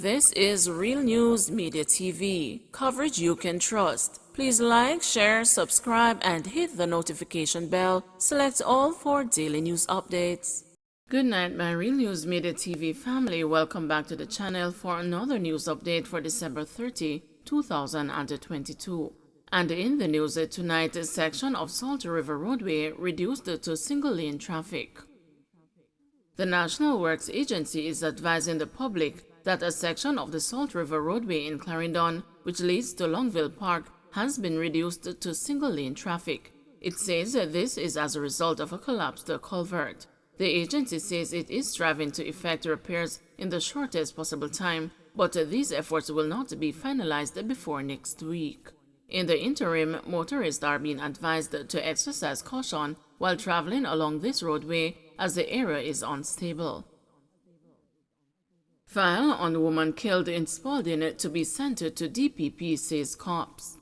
This is Real News Media TV, coverage you can trust. Please like, share, subscribe, and hit the notification bell. Select all for daily news updates. Good night, my Real News Media TV family. Welcome back to the channel for another news update for December 30, 2022. And in the news tonight, a section of Salt River Roadway reduced to single-lane traffic. The National Works Agency is advising the public that a section of the Salt River Roadway in Clarendon, which leads to Longville Park, has been reduced to single-lane traffic. It says this is as a result of a collapsed culvert. The agency says it is striving to effect repairs in the shortest possible time, but these efforts will not be finalized before next week. In the interim, motorists are being advised to exercise caution while traveling along this roadway as the area is unstable. File on woman killed in Spalding to be sent to DPP, says cops.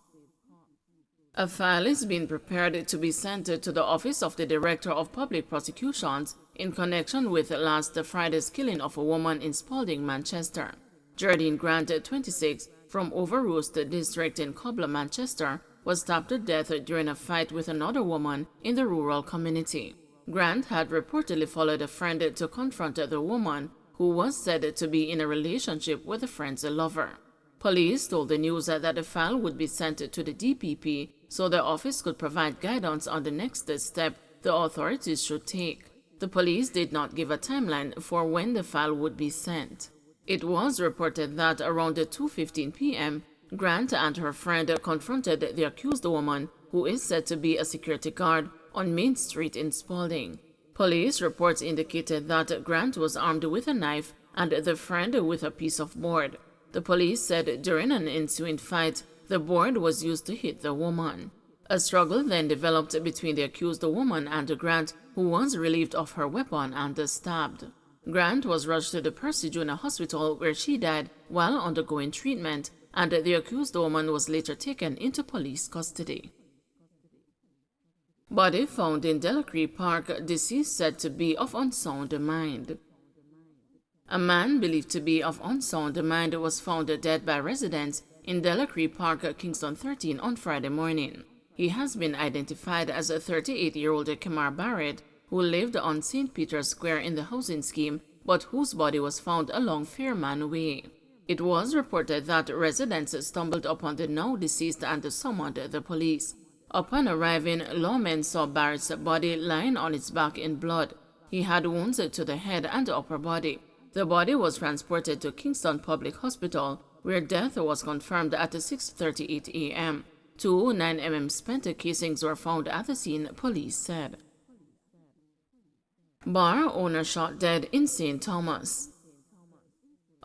A file is being prepared to be sent to the Office of the Director of Public Prosecutions in connection with last Friday's killing of a woman in Spalding, Manchester. Jardine Grant, 26, from Overroost District in Cobler, Manchester, was stabbed to death during a fight with another woman in the rural community. Grant had reportedly followed a friend to confront the woman, who was said to be in a relationship with a friend's lover. Police told the news that the file would be sent to the DPP so the office could provide guidance on the next step the authorities should take. The police did not give a timeline for when the file would be sent. It was reported that around 2:15 p.m., Grant and her friend confronted the accused woman, who is said to be a security guard, on Main Street in Spalding. Police reports indicated that Grant was armed with a knife and the friend with a piece of board. The police said during an ensuing fight, the board was used to hit the woman. A struggle then developed between the accused woman and Grant, who was relieved of her weapon and stabbed. Grant was rushed to the Percy Junior Hospital where she died while undergoing treatment, and the accused woman was later taken into police custody. Body found in Delacree Park, deceased said to be of unsound mind. A man believed to be of unsound mind was found dead by residents in Delacree Park, Kingston 13 on Friday morning. He has been identified as a 38-year-old Kemar Barrett, who lived on St. Peter's Square in the housing scheme, but whose body was found along Fairman Way. It was reported that residents stumbled upon the now deceased and summoned the police. Upon arriving, lawmen saw Barrett's body lying on its back in blood. He had wounds to the head and upper body. The body was transported to Kingston Public Hospital, where death was confirmed at 6:38 a.m. 2 9mm spent casings were found at the scene, police said. Bar owner shot dead in St. Thomas.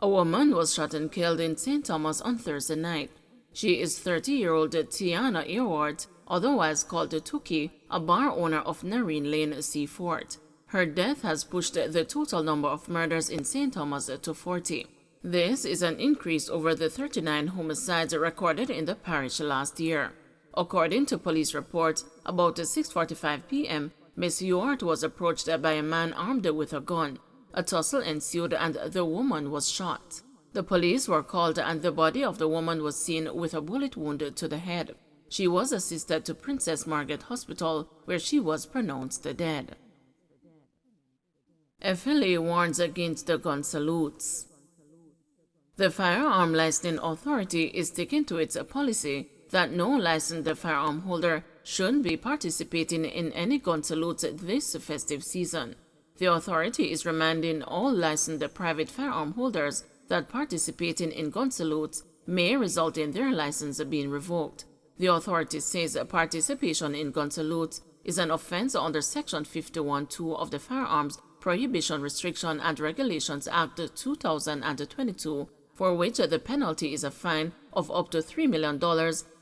A woman was shot and killed in St. Thomas on Thursday night. She is 30-year-old Tiana Earwart, otherwise called Tuki, a bar owner of Nareen Lane, Seafort. Her death has pushed the total number of murders in St. Thomas to 40. This is an increase over the 39 homicides recorded in the parish last year. According to police reports, about 6:45 p.m., Miss Ewart was approached by a man armed with a gun. A tussle ensued and the woman was shot. The police were called and the body of the woman was seen with a bullet wound to the head. She was assisted to Princess Margaret Hospital, where she was pronounced dead. FLA warns against the gun salutes. The Firearm Licensing Authority is sticking to its policy that no licensed firearm holder should be participating in any gun salutes this festive season. The authority is reminding all licensed private firearm holders that participating in gun salutes may result in their license being revoked. The authority says participation in gun salutes is an offense under Section 51(2) of the Firearms Prohibition, Restriction and Regulations Act 2022, for which the penalty is a fine of up to $3 million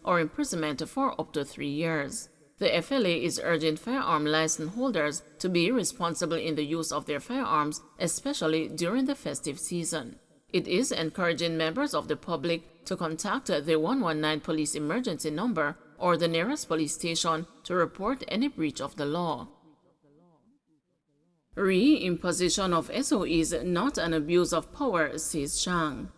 or imprisonment for up to 3 years. The FLA is urging firearm license holders to be responsible in the use of their firearms, especially during the festive season. It is encouraging members of the public to contact the 119 police emergency number or the nearest police station to report any breach of the law. Re-imposition of SOEs not an abuse of power, says Chang.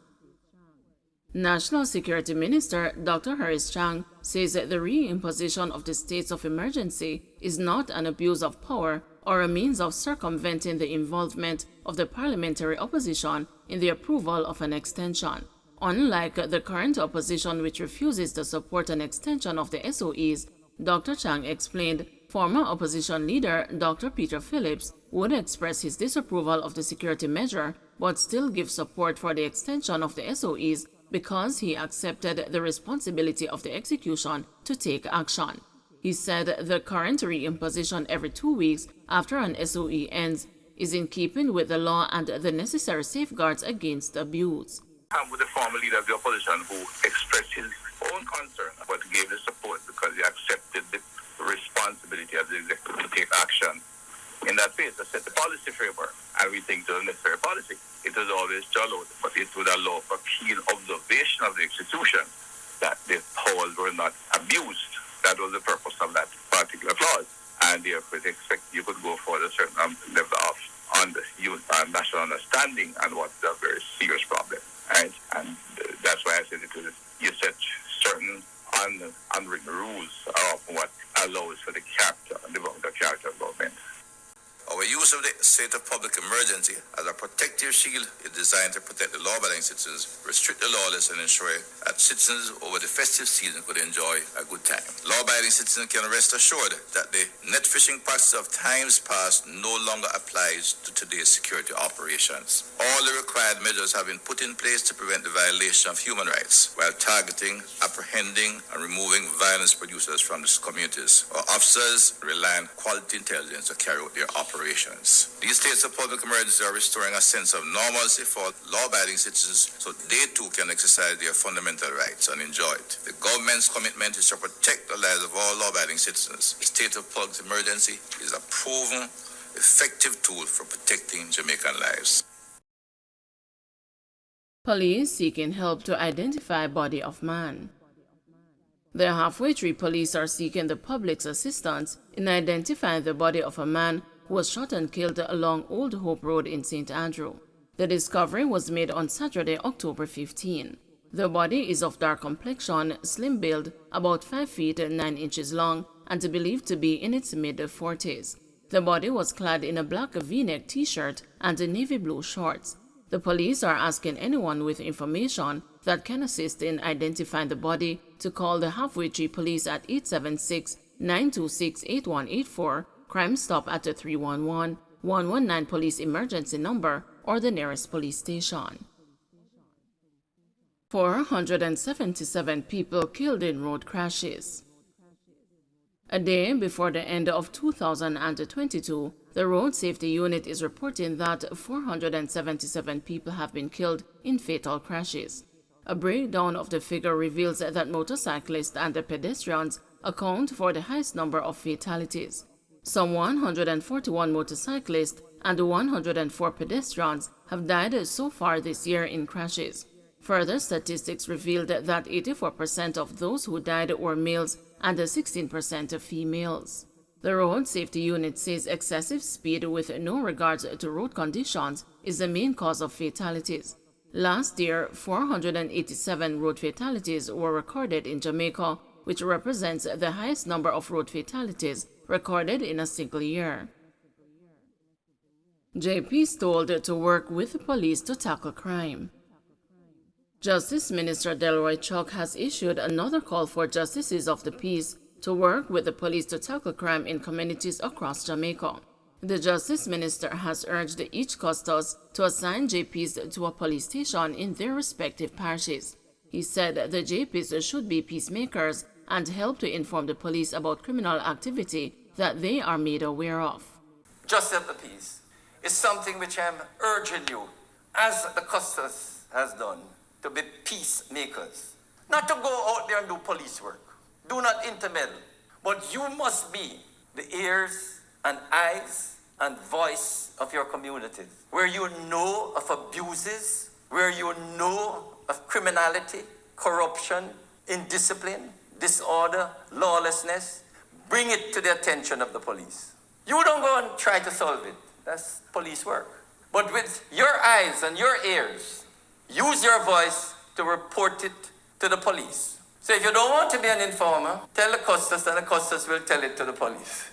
National Security Minister Dr. Harris Chang says that the reimposition of the states of emergency is not an abuse of power or a means of circumventing the involvement of the parliamentary opposition in the approval of an extension. Unlike the current opposition, which refuses to support an extension of the SOEs, Dr. Chang explained former opposition leader Dr. Peter Phillips would express his disapproval of the security measure but still give support for the extension of the SOEs because he accepted the responsibility of the execution to take action. He said the current reimposition every 2 weeks after an SOE ends is in keeping with the law and the necessary safeguards against abuse. I'm with the former leader of the opposition who expressed his own concern but gave the support because he accepted the responsibility of the executive to take action. In that phase, to set the policy framework, and we think the necessary policy. It was always followed, but it would allow for keen observation of the institution that the powers were not abused. That was the purpose of that particular clause, and therefore it expect you could go for a certain level of national understanding and what's a very serious problem. Right? And that's why I said it was, you set certain unwritten rules of what allows for the character and development of character of government. Our use of the state of public emergency as a protective shield is designed to protect the law-abiding citizens, restrict the lawless, and ensure that citizens over the festive season could enjoy a good time. Law-abiding citizens can rest assured that the net fishing practice of times past no longer applies to today's security operations. All the required measures have been put in place to prevent the violation of human rights while targeting, apprehending, and removing violence producers from these communities. Our officers rely on quality intelligence to carry out their operations. These states of public emergency are restoring a sense of normalcy for law-abiding citizens so they too can exercise their fundamental rights and enjoy it. The government's commitment is to protect the lives of all law-abiding citizens. The state of public emergency is a proven, effective tool for protecting Jamaican lives. Police seeking help to identify body of man. The Halfway Tree police are seeking the public's assistance in identifying the body of a man who was shot and killed along Old Hope Road in St. Andrew. The discovery was made on Saturday, October 15. The body is of dark complexion, slim build, about 5 feet 9 inches long, and believed to be in its mid-40s. The body was clad in a black V-neck t-shirt and navy blue shorts. The police are asking anyone with information that can assist in identifying the body to call the Halfway Tree police at 876-926-8184, Crime Stop at the 311-119 police emergency number, or the nearest police station. 477 people killed in road crashes. A day before the end of 2022, the Road Safety Unit is reporting that 477 people have been killed in fatal crashes. A breakdown of the figure reveals that motorcyclists and the pedestrians account for the highest number of fatalities. Some 141 motorcyclists and 104 pedestrians have died so far this year in crashes. Further statistics revealed that 84% of those who died were males and 16% females. The Road Safety Unit says excessive speed with no regards to road conditions is the main cause of fatalities. Last year, 487 road fatalities were recorded in Jamaica, which represents the highest number of road fatalities recorded in a single year. JP is told to work with the police to tackle crime. Justice Minister Delroy Chuck has issued another call for justices of the peace to work with the police to tackle crime in communities across Jamaica. The Justice Minister has urged each custos to assign JPs to a police station in their respective parishes. He said the JPs should be peacemakers and help to inform the police about criminal activity that they are made aware of. Justice of the peace is something which I'm urging you, as the custos has done, to be peacemakers. Not to go out there and do police work. Do not intermeddle. But you must be the ears and eyes and voice of your communities. Where you know of abuses, where you know of criminality, corruption, indiscipline, disorder, lawlessness, bring it to the attention of the police. You don't go and try to solve it. That's police work. But with your eyes and your ears, use your voice to report it to the police. So if you don't want to be an informer, tell the customers and the customers will tell it to the police.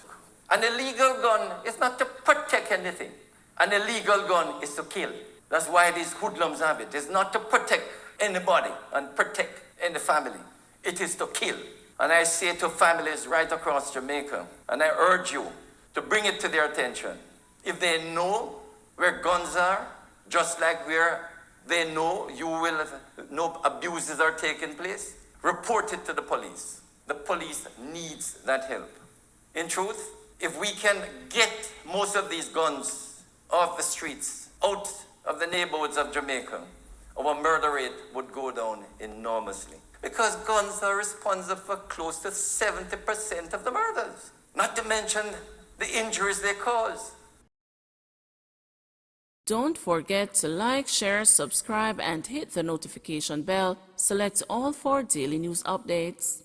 An illegal gun is not to protect anything. An illegal gun is to kill. That's why these hoodlums have it. It's not to protect anybody and protect any family. It is to kill. And I say to families right across Jamaica, and I urge you to bring it to their attention. If they know where guns are, just like where they know you will know abuses are taking place, report it to the police. The police needs that help. In truth, if we can get most of these guns off the streets, out of the neighborhoods of Jamaica, our murder rate would go down enormously. Because guns are responsible for close to 70% of the murders, not to mention the injuries they cause. Don't forget to like, share, subscribe, and hit the notification bell. Select all for daily news updates.